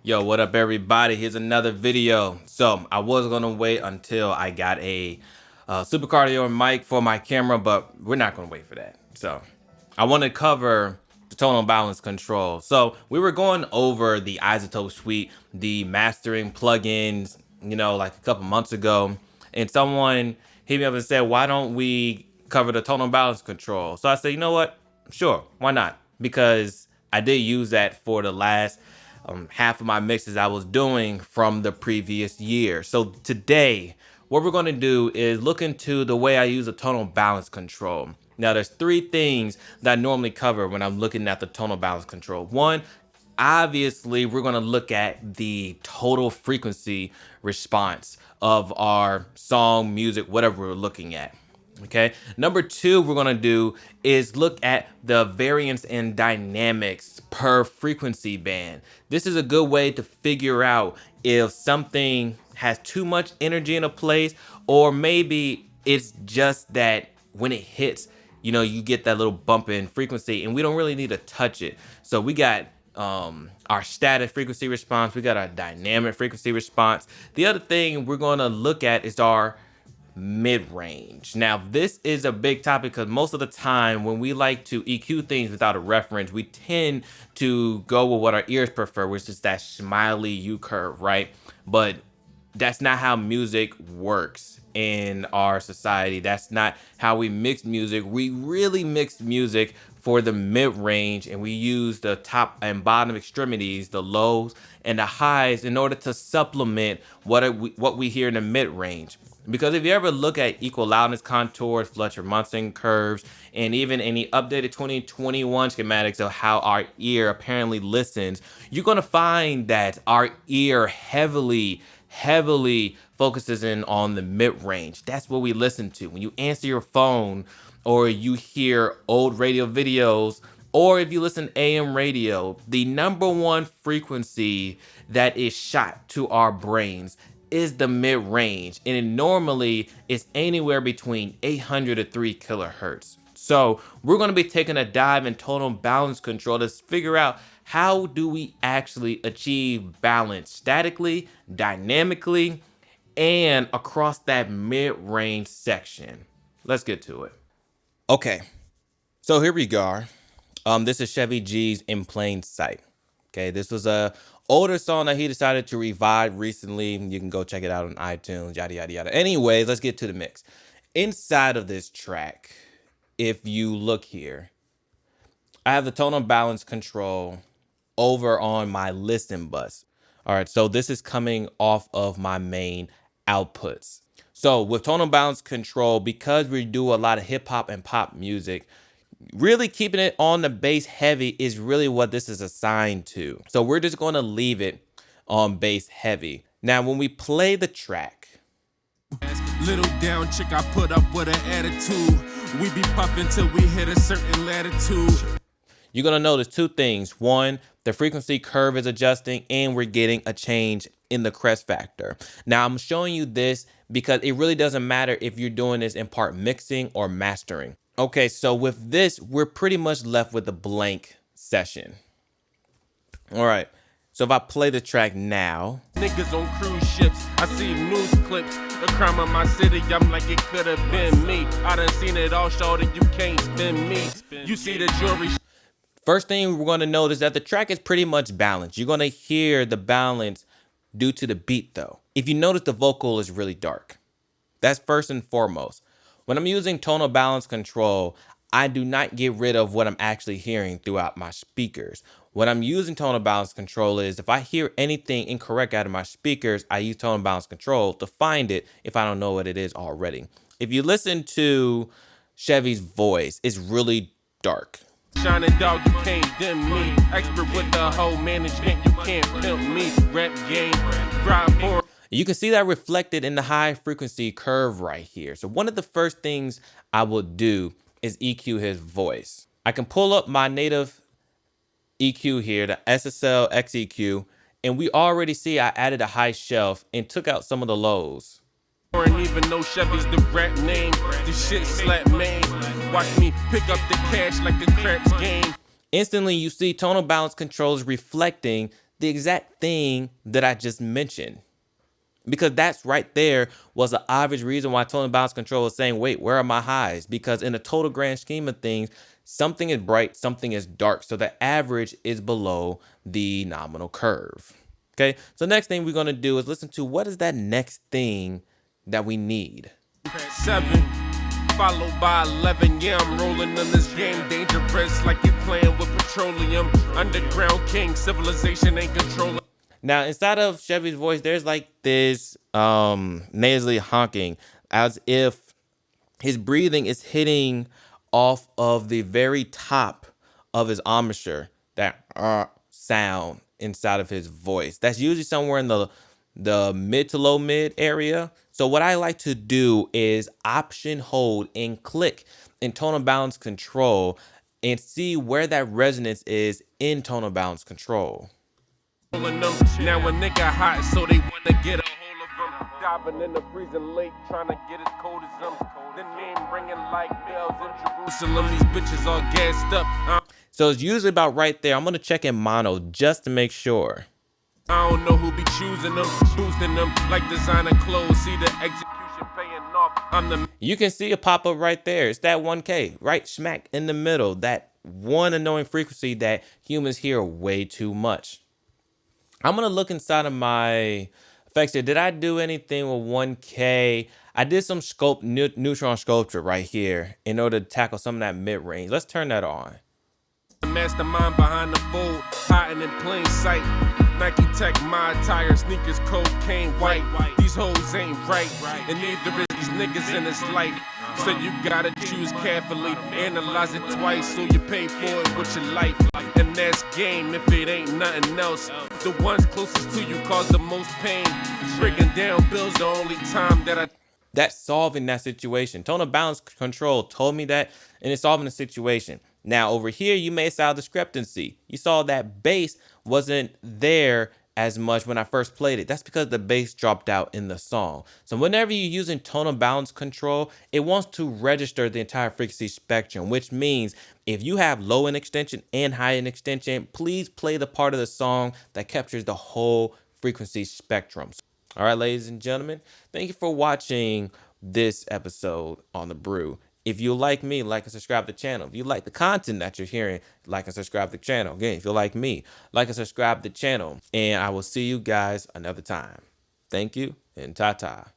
Yo, what up everybody? Here's another video. So I was gonna wait until I got a super cardio mic for my camera, but we're not gonna wait for that. So I want to cover the tonal balance control. So we were going over the isotope suite, the mastering plugins, like a couple months ago, and someone hit me up and said, why don't we cover the tonal balance control? So I said, you know what? Sure, why not? Because I did use that for the last half of my mixes I was doing from the previous year. So today, what we're going to do is look into the way I use a tonal balance control. Now, there's three things that I normally cover when I'm looking at the tonal balance control. One, obviously, we're going to look at the total frequency response of our song, music, whatever we're looking at. Okay. Number two, we're going to do is look at the variance and dynamics per frequency band. This is a good way to figure out if something has too much energy in a place, or maybe it's just that when it hits, you get that little bump in frequency and we don't really need to touch it. So we got our static frequency response. We got our dynamic frequency response. The other thing we're going to look at is our mid-range. Now, this is a big topic because most of the time when we like to EQ things without a reference, we tend to go with what our ears prefer, which is that smiley U curve, right? But that's not how music works in our society. That's not how we mix music. We really mix music for the mid-range, and we use the top and bottom extremities, the lows and the highs, in order to supplement what we hear in the mid-range. Because if you ever look at equal loudness contours, Fletcher-Munson curves, and even any updated 2021 schematics of how our ear apparently listens, you're going to find that our ear heavily focuses in on the mid-range. That's what we listen to. When you answer your phone, or you hear old radio videos, or if you listen AM radio, the number one frequency that is shot to our brains is the mid-range, and it normally is anywhere between 800 to 3 kilohertz. So we're going to be taking a dive in tonal balance control to figure out how do we actually achieve balance statically, dynamically, and across that mid-range section. Let's get to it. Okay, so here we go. This is Chevy G's In Plain Sight. Okay, this was a older song that he decided to revive recently. You can go check it out on iTunes, yada, yada, yada. Anyways, let's get to the mix. Inside of this track, if you look here, I have the tonal balance control over on my listen bus. All right, so this is coming off of my main outputs. So with tonal balance control, because we do a lot of hip hop and pop music, really keeping it on the bass heavy is really what this is assigned to. So we're just going to leave it on bass heavy. Now, when we play the track, little down chick I put up with an attitude. We be puffing till we hit a certain latitude. You're going to notice two things. One, the frequency curve is adjusting and we're getting a change in the crest factor. Now, I'm showing you this because it really doesn't matter if you're doing this in part mixing or mastering. Okay, so with this, we're pretty much left with a blank session. All right, so if I play the track now. Niggas on cruise ships, I see news clips. The crime of my city, I'm like it could have been me. I done seen it all, showed that you can't spin me. You see the jewelry. First thing we're going to notice that the track is pretty much balanced. You're going to hear the balance due to the beat though. If you notice, the vocal is really dark. That's first and foremost. When I'm using tonal balance control, I do not get rid of what I'm actually hearing throughout my speakers. When I'm using tonal balance control is if I hear anything incorrect out of my speakers, I use tonal balance control to find it if I don't know what it is already. If you listen to Chevy's voice, it's really dark. Shining dog, you can't dim me. Expert with the whole management, you can't pimp me. Rap game, drive for. You can see that reflected in the high frequency curve right here. So one of the first things I will do is EQ his voice. I can pull up my native EQ here, the SSL XEQ, and we already see I added a high shelf and took out some of the lows. And even though Chevy's the rap name, this shit slap man. Watch me pick up the cash like a craps game. Instantly, you see tonal balance controls reflecting the exact thing that I just mentioned. Because that's right there was the obvious reason why tonal balance control is saying, wait, where are my highs? Because in the total grand scheme of things, something is bright, something is dark. So the average is below the nominal curve. Okay, so next thing we're going to do is listen to what is that next thing that we need. 7, followed by 11. Yeah, I'm rolling in this game. Dangerous like you're playing with petroleum. Underground king, civilization ain't controlling. Now, inside of Chevy's voice, there's like this nasally honking, as if his breathing is hitting off of the very top of his embouchure, that sound inside of his voice. That's usually somewhere in the mid to low mid area. So what I like to do is option hold and click in tonal balance control and see where that resonance is in tonal balance control. Now a nigga hot, so they wanna get a hold of him. Diving in the freezing lake, trying to get as cold as them. The name ringing like bells in Jerusalem. These bitches all gassed up. So it's usually about right there. I'm gonna check in mono just to make sure. I don't know who be choosing them, boosting them like designer clothes. See the execution paying off. You can see a pop up right there. It's that 1K right smack in the middle. That one annoying frequency that humans hear way too much. I'm going to look inside of my effects here. Did I do anything with 1K? I did some neutron sculpture right here in order to tackle some of that mid-range. Let's turn that on. The mastermind behind the fold, hiding in plain sight. Nike Tech, my attire, sneakers, cocaine, white. These hoes ain't right, and neither is these niggas in this life. So you gotta choose carefully, analyze it twice, so you pay for it with your life. And that's game if it ain't nothing else. The ones closest to you cause the most pain. Breaking down bills the only time that that's solving that situation. Tonal balance control told me that, and it's solving the situation. Now over here, you may saw discrepancy. You saw that bass wasn't there as much when I first played it. That's because the bass dropped out in the song. So whenever you're using tonal balance control, it wants to register the entire frequency spectrum, which means if you have low in extension and high in extension, please play the part of the song that captures the whole frequency spectrum. All right, ladies and gentlemen, thank you for watching this episode on The Brew. If you like me, like and subscribe to the channel. If you like the content that you're hearing, like and subscribe to the channel. Again, if you like me, like and subscribe to the channel. And I will see you guys another time. Thank you and ta-ta.